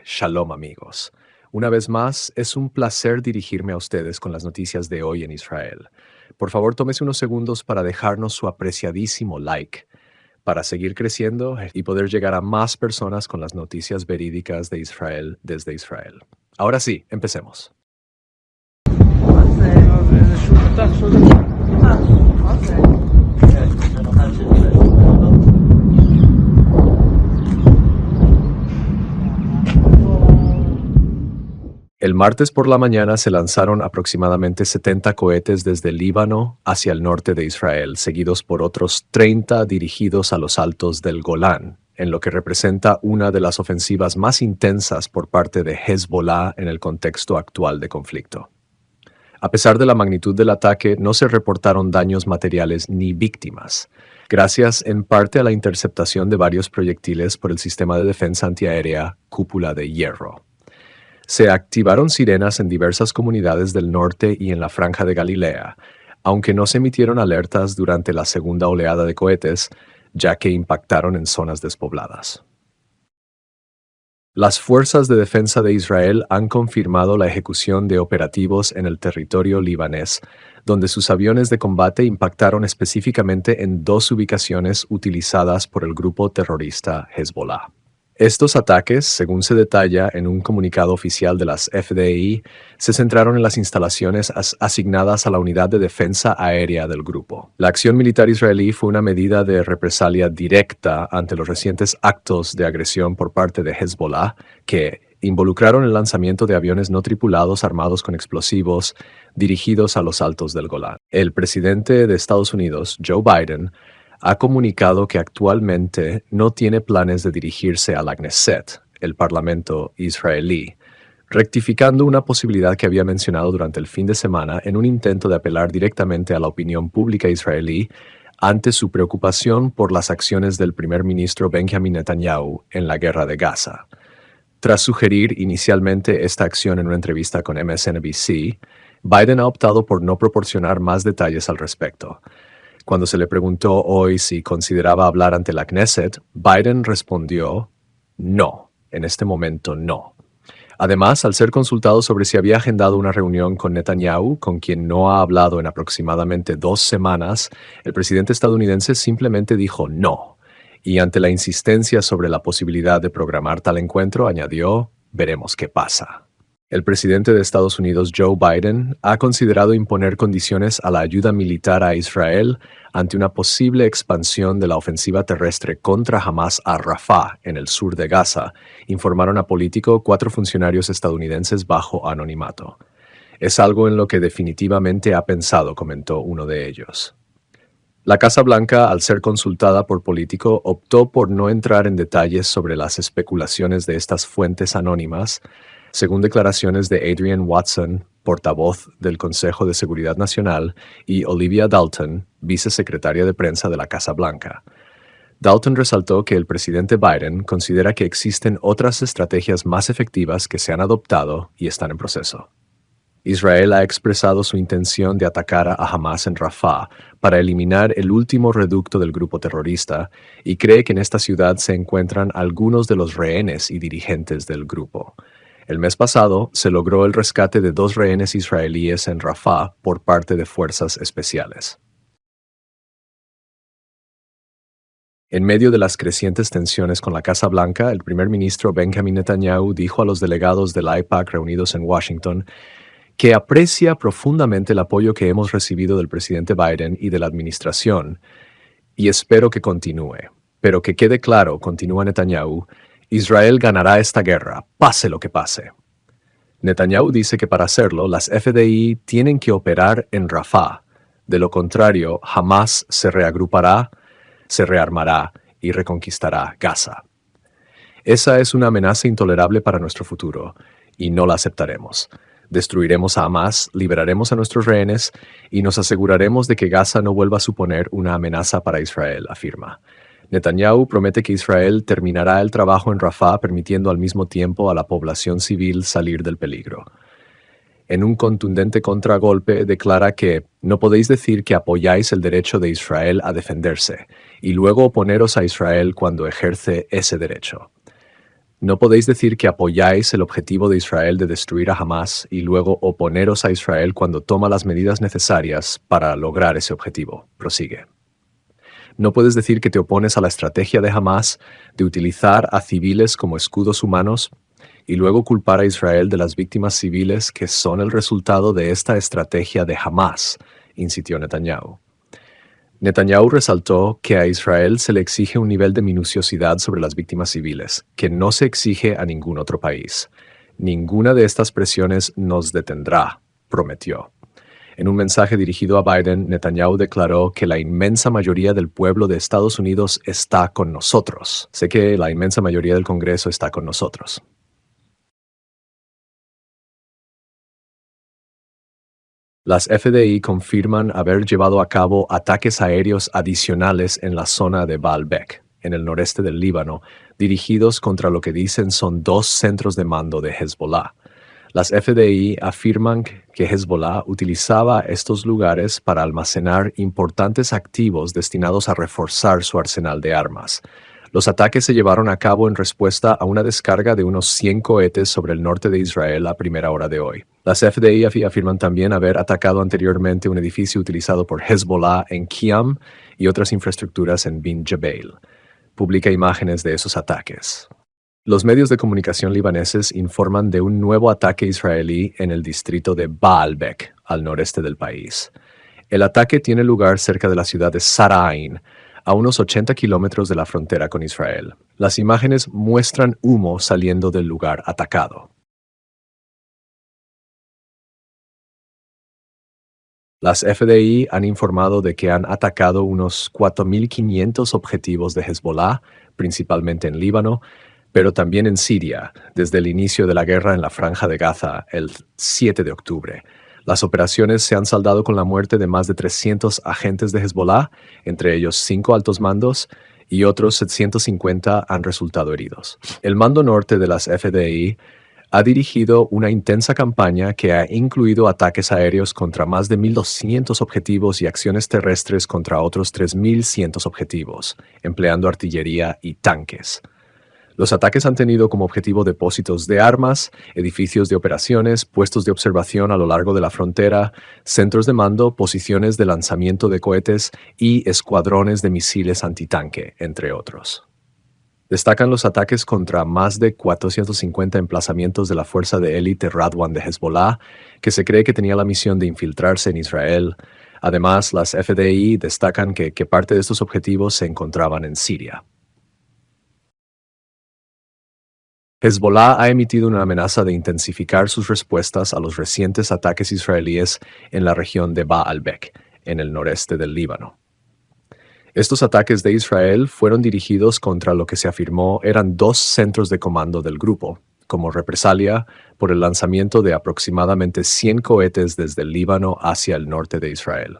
Shalom amigos. Una vez más, es un placer dirigirme a ustedes con las noticias de hoy en Israel. Por favor, tómese unos segundos para dejarnos su apreciadísimo like, para seguir creciendo y poder llegar a más personas con las noticias verídicas de Israel desde Israel. Ahora sí, empecemos. El martes por la mañana se lanzaron aproximadamente 70 cohetes desde el Líbano hacia el norte de Israel, seguidos por otros 30 dirigidos a los altos del Golán, en lo que representa una de las ofensivas más intensas por parte de Hezbollah en el contexto actual de conflicto. A pesar de la magnitud del ataque, no se reportaron daños materiales ni víctimas, gracias en parte a la interceptación de varios proyectiles por el sistema de defensa antiaérea Cúpula de Hierro. Se activaron sirenas en diversas comunidades del norte y en la Franja de Galilea, aunque no se emitieron alertas durante la segunda oleada de cohetes, ya que impactaron en zonas despobladas. Las fuerzas de defensa de Israel han confirmado la ejecución de operativos en el territorio libanés, donde sus aviones de combate impactaron específicamente en 2 ubicaciones utilizadas por el grupo terrorista Hezbollah. Estos ataques, según se detalla en un comunicado oficial de las FDI, se centraron en las instalaciones asignadas a la unidad de defensa aérea del grupo. La acción militar israelí fue una medida de represalia directa ante los recientes actos de agresión por parte de Hezbollah, que involucraron el lanzamiento de aviones no tripulados armados con explosivos dirigidos a los altos del Golán. El presidente de Estados Unidos, Joe Biden, ha comunicado que actualmente no tiene planes de dirigirse a la Knesset, el parlamento israelí, rectificando una posibilidad que había mencionado durante el fin de semana en un intento de apelar directamente a la opinión pública israelí ante su preocupación por las acciones del primer ministro Benjamin Netanyahu en la guerra de Gaza. Tras sugerir inicialmente esta acción en una entrevista con MSNBC, Biden ha optado por no proporcionar más detalles al respecto. Cuando se le preguntó hoy si consideraba hablar ante la Knesset, Biden respondió, no, en este momento no. Además, al ser consultado sobre si había agendado una reunión con Netanyahu, con quien no ha hablado en aproximadamente 2 semanas, el presidente estadounidense simplemente dijo no. Y ante la insistencia sobre la posibilidad de programar tal encuentro, añadió, veremos qué pasa. El presidente de Estados Unidos, Joe Biden, ha considerado imponer condiciones a la ayuda militar a Israel ante una posible expansión de la ofensiva terrestre contra Hamas a Rafah, en el sur de Gaza, informaron a Político 4 funcionarios estadounidenses bajo anonimato. Es algo en lo que definitivamente ha pensado, comentó uno de ellos. La Casa Blanca, al ser consultada por Político, optó por no entrar en detalles sobre las especulaciones de estas fuentes anónimas, según declaraciones de Adrienne Watson, portavoz del Consejo de Seguridad Nacional, y Olivia Dalton, vicesecretaria de prensa de la Casa Blanca. Dalton resaltó que el presidente Biden considera que existen otras estrategias más efectivas que se han adoptado y están en proceso. Israel ha expresado su intención de atacar a Hamas en Rafah para eliminar el último reducto del grupo terrorista y cree que en esta ciudad se encuentran algunos de los rehenes y dirigentes del grupo. El mes pasado se logró el rescate de 2 rehenes israelíes en Rafah por parte de fuerzas especiales. En medio de las crecientes tensiones con la Casa Blanca, el primer ministro Benjamin Netanyahu dijo a los delegados del AIPAC reunidos en Washington que aprecia profundamente el apoyo que hemos recibido del presidente Biden y de la administración, y espero que continúe. Pero que quede claro, continúa Netanyahu, Israel ganará esta guerra, pase lo que pase. Netanyahu dice que para hacerlo, las FDI tienen que operar en Rafah. De lo contrario, Hamas se reagrupará, se rearmará y reconquistará Gaza. Esa es una amenaza intolerable para nuestro futuro, y no la aceptaremos. Destruiremos a Hamas, liberaremos a nuestros rehenes y nos aseguraremos de que Gaza no vuelva a suponer una amenaza para Israel, afirma. Netanyahu promete que Israel terminará el trabajo en Rafah permitiendo al mismo tiempo a la población civil salir del peligro. En un contundente contragolpe declara que no podéis decir que apoyáis el derecho de Israel a defenderse y luego oponeros a Israel cuando ejerce ese derecho. No podéis decir que apoyáis el objetivo de Israel de destruir a Hamás y luego oponeros a Israel cuando toma las medidas necesarias para lograr ese objetivo. Prosigue. No puedes decir que te opones a la estrategia de Hamás de utilizar a civiles como escudos humanos y luego culpar a Israel de las víctimas civiles que son el resultado de esta estrategia de Hamás, insistió Netanyahu. Netanyahu resaltó que a Israel se le exige un nivel de minuciosidad sobre las víctimas civiles, que no se exige a ningún otro país. Ninguna de estas presiones nos detendrá, prometió. En un mensaje dirigido a Biden, Netanyahu declaró que la inmensa mayoría del pueblo de Estados Unidos está con nosotros. Sé que la inmensa mayoría del Congreso está con nosotros. Las FDI confirman haber llevado a cabo ataques aéreos adicionales en la zona de Baalbek, en el noreste del Líbano, dirigidos contra lo que dicen son 2 centros de mando de Hezbollah. Las FDI afirman que Hezbollah utilizaba estos lugares para almacenar importantes activos destinados a reforzar su arsenal de armas. Los ataques se llevaron a cabo en respuesta a una descarga de unos 100 cohetes sobre el norte de Israel a primera hora de hoy. Las FDI afirman también haber atacado anteriormente un edificio utilizado por Hezbollah en Kiam y otras infraestructuras en Bin Jabal. Publica imágenes de esos ataques. Los medios de comunicación libaneses informan de un nuevo ataque israelí en el distrito de Baalbek, al noreste del país. El ataque tiene lugar cerca de la ciudad de Sarain, a unos 80 kilómetros de la frontera con Israel. Las imágenes muestran humo saliendo del lugar atacado. Las FDI han informado de que han atacado unos 4.500 objetivos de Hezbollah, principalmente en Líbano, pero también en Siria, desde el inicio de la guerra en la Franja de Gaza, el 7 de octubre. Las operaciones se han saldado con la muerte de más de 300 agentes de Hezbollah, entre ellos 5 altos mandos, y otros 750 han resultado heridos. El mando norte de las FDI ha dirigido una intensa campaña que ha incluido ataques aéreos contra más de 1.200 objetivos y acciones terrestres contra otros 3.100 objetivos, empleando artillería y tanques. Los ataques han tenido como objetivo depósitos de armas, edificios de operaciones, puestos de observación a lo largo de la frontera, centros de mando, posiciones de lanzamiento de cohetes y escuadrones de misiles antitanque, entre otros. Destacan los ataques contra más de 450 emplazamientos de la fuerza de élite Radwan de Hezbollah, que se cree que tenía la misión de infiltrarse en Israel. Además, las FDI destacan que parte de estos objetivos se encontraban en Siria. Hezbollah ha emitido una amenaza de intensificar sus respuestas a los recientes ataques israelíes en la región de Baalbek, en el noreste del Líbano. Estos ataques de Israel fueron dirigidos contra lo que se afirmó eran 2 centros de comando del grupo, como represalia por el lanzamiento de aproximadamente 100 cohetes desde el Líbano hacia el norte de Israel.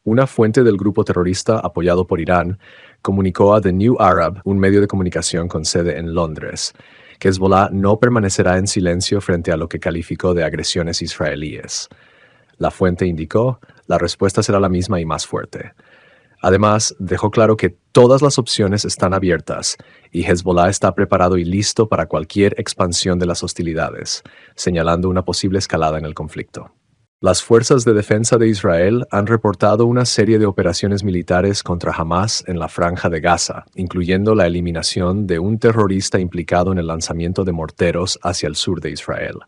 Una fuente del grupo terrorista apoyado por Irán comunicó a The New Arab, un medio de comunicación con sede en Londres, que Hezbollah no permanecerá en silencio frente a lo que calificó de agresiones israelíes. La fuente indicó, la respuesta será la misma y más fuerte. Además, dejó claro que todas las opciones están abiertas y Hezbollah está preparado y listo para cualquier expansión de las hostilidades, señalando una posible escalada en el conflicto. Las fuerzas de defensa de Israel han reportado una serie de operaciones militares contra Hamás en la Franja de Gaza, incluyendo la eliminación de un terrorista implicado en el lanzamiento de morteros hacia el sur de Israel.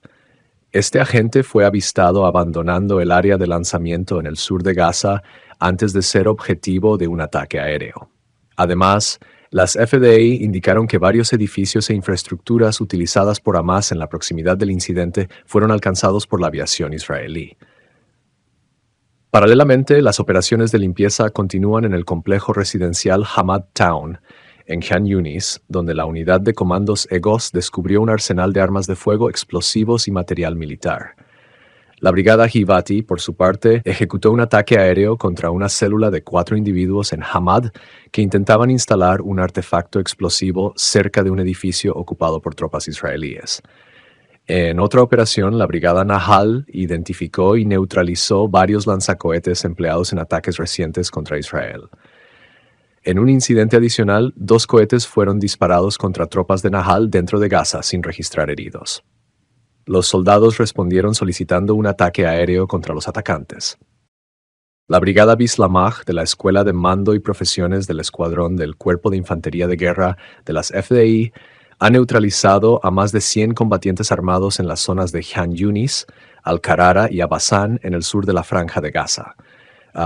Este agente fue avistado abandonando el área de lanzamiento en el sur de Gaza antes de ser objetivo de un ataque aéreo. Además, las FDI indicaron que varios edificios e infraestructuras utilizadas por Hamás en la proximidad del incidente fueron alcanzados por la aviación israelí. Paralelamente, las operaciones de limpieza continúan en el complejo residencial Hamad Town, en Khan Yunis, donde la unidad de comandos EGOS descubrió un arsenal de armas de fuego, explosivos y material militar. La brigada Givati, por su parte, ejecutó un ataque aéreo contra una célula de 4 individuos en Hamad que intentaban instalar un artefacto explosivo cerca de un edificio ocupado por tropas israelíes. En otra operación, la brigada Nahal identificó y neutralizó varios lanzacohetes empleados en ataques recientes contra Israel. En un incidente adicional, 2 cohetes fueron disparados contra tropas de Nahal dentro de Gaza sin registrar heridos. Los soldados respondieron solicitando un ataque aéreo contra los atacantes. La Brigada Bislamach de la Escuela de Mando y Profesiones del Escuadrón del Cuerpo de Infantería de Guerra de las FDI ha neutralizado a más de 100 combatientes armados en las zonas de Khan Yunis, Al-Qarara y Abasan en el sur de la Franja de Gaza.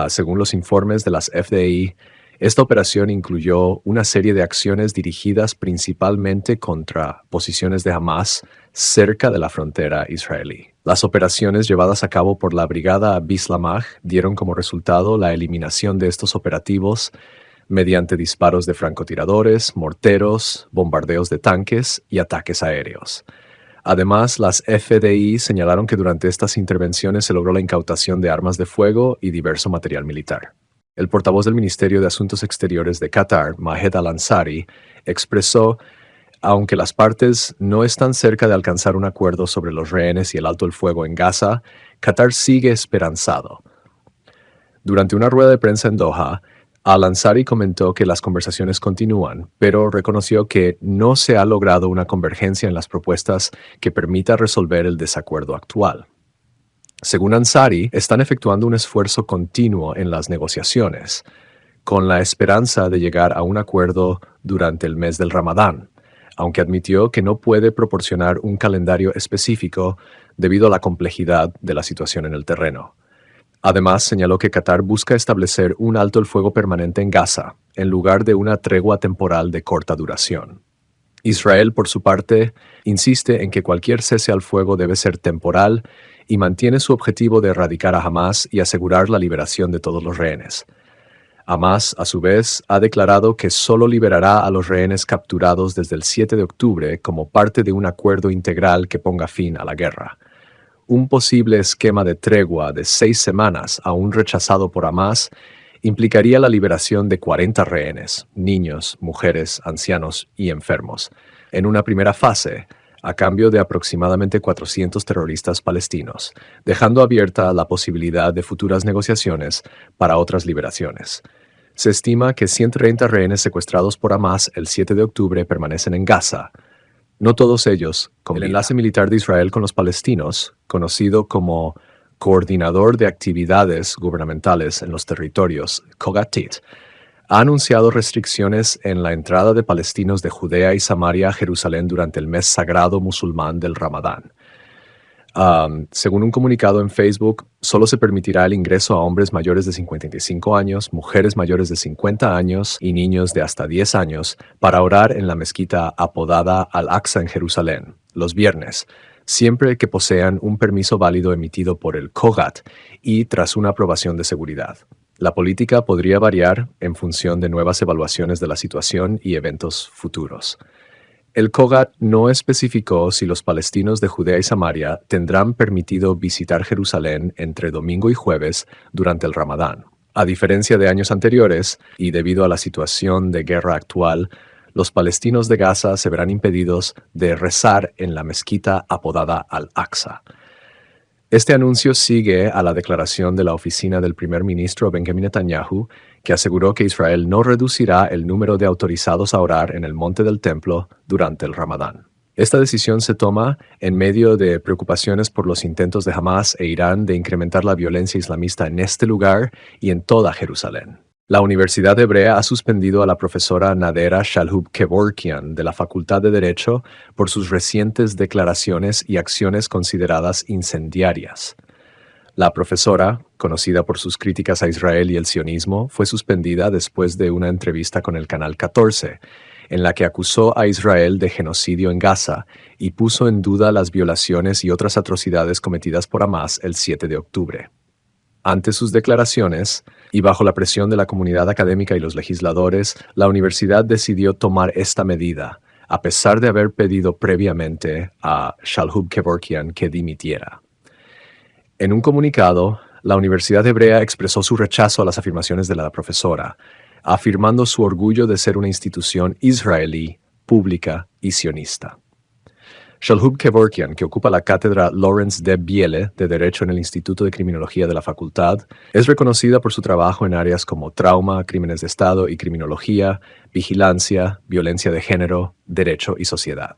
Según los informes de las FDI, esta operación incluyó una serie de acciones dirigidas principalmente contra posiciones de Hamas cerca de la frontera israelí. Las operaciones llevadas a cabo por la Brigada Bislamach dieron como resultado la eliminación de estos operativos mediante disparos de francotiradores, morteros, bombardeos de tanques y ataques aéreos. Además, las FDI señalaron que durante estas intervenciones se logró la incautación de armas de fuego y diverso material militar. El portavoz del Ministerio de Asuntos Exteriores de Qatar, Mahed Al-Ansari, expresó: aunque las partes no están cerca de alcanzar un acuerdo sobre los rehenes y el alto el fuego en Gaza, Qatar sigue esperanzado. Durante una rueda de prensa en Doha, Al-Ansari comentó que las conversaciones continúan, pero reconoció que no se ha logrado una convergencia en las propuestas que permita resolver el desacuerdo actual. Según Ansari, están efectuando un esfuerzo continuo en las negociaciones, con la esperanza de llegar a un acuerdo durante el mes del Ramadán, aunque admitió que no puede proporcionar un calendario específico debido a la complejidad de la situación en el terreno. Además, señaló que Qatar busca establecer un alto el fuego permanente en Gaza, en lugar de una tregua temporal de corta duración. Israel, por su parte, insiste en que cualquier cese al fuego debe ser temporal y mantiene su objetivo de erradicar a Hamas y asegurar la liberación de todos los rehenes. Hamas, a su vez, ha declarado que solo liberará a los rehenes capturados desde el 7 de octubre como parte de un acuerdo integral que ponga fin a la guerra. Un posible esquema de tregua de 6 semanas, aún rechazado por Hamas, implicaría la liberación de 40 rehenes, niños, mujeres, ancianos y enfermos, en una primera fase, a cambio de aproximadamente 400 terroristas palestinos, dejando abierta la posibilidad de futuras negociaciones para otras liberaciones. Se estima que 130 rehenes secuestrados por Hamas el 7 de octubre permanecen en Gaza. No todos ellos con vida. El enlace militar de Israel con los palestinos, conocido como Coordinador de Actividades Gubernamentales en los Territorios, COGATIT, ha anunciado restricciones en la entrada de palestinos de Judea y Samaria a Jerusalén durante el mes sagrado musulmán del Ramadán. Según un comunicado en Facebook, solo se permitirá el ingreso a hombres mayores de 55 años, mujeres mayores de 50 años y niños de hasta 10 años para orar en la mezquita apodada Al-Aqsa en Jerusalén, los viernes, siempre que posean un permiso válido emitido por el COGAT y tras una aprobación de seguridad. La política podría variar en función de nuevas evaluaciones de la situación y eventos futuros. El COGAT no especificó si los palestinos de Judea y Samaria tendrán permitido visitar Jerusalén entre domingo y jueves durante el Ramadán. A diferencia de años anteriores, y debido a la situación de guerra actual, los palestinos de Gaza se verán impedidos de rezar en la mezquita apodada Al-Aqsa. Este anuncio sigue a la declaración de la oficina del primer ministro Benjamin Netanyahu, que aseguró que Israel no reducirá el número de autorizados a orar en el monte del templo durante el Ramadán. Esta decisión se toma en medio de preocupaciones por los intentos de Hamas e Irán de incrementar la violencia islamista en este lugar y en toda Jerusalén. La Universidad Hebrea ha suspendido a la profesora Nadera Shalhub-Kevorkian de la Facultad de Derecho por sus recientes declaraciones y acciones consideradas incendiarias. La profesora, conocida por sus críticas a Israel y el sionismo, fue suspendida después de una entrevista con el Canal 14, en la que acusó a Israel de genocidio en Gaza y puso en duda las violaciones y otras atrocidades cometidas por Hamas el 7 de octubre. Ante sus declaraciones, y bajo la presión de la comunidad académica y los legisladores, la universidad decidió tomar esta medida, a pesar de haber pedido previamente a Shalhub-Kevorkian que dimitiera. En un comunicado, la Universidad Hebrea expresó su rechazo a las afirmaciones de la profesora, afirmando su orgullo de ser una institución israelí, pública y sionista. Shalhoub Kevorkian, que ocupa la cátedra Lawrence D. Biele de Derecho en el Instituto de Criminología de la Facultad, es reconocida por su trabajo en áreas como trauma, crímenes de Estado y criminología, vigilancia, violencia de género, derecho y sociedad.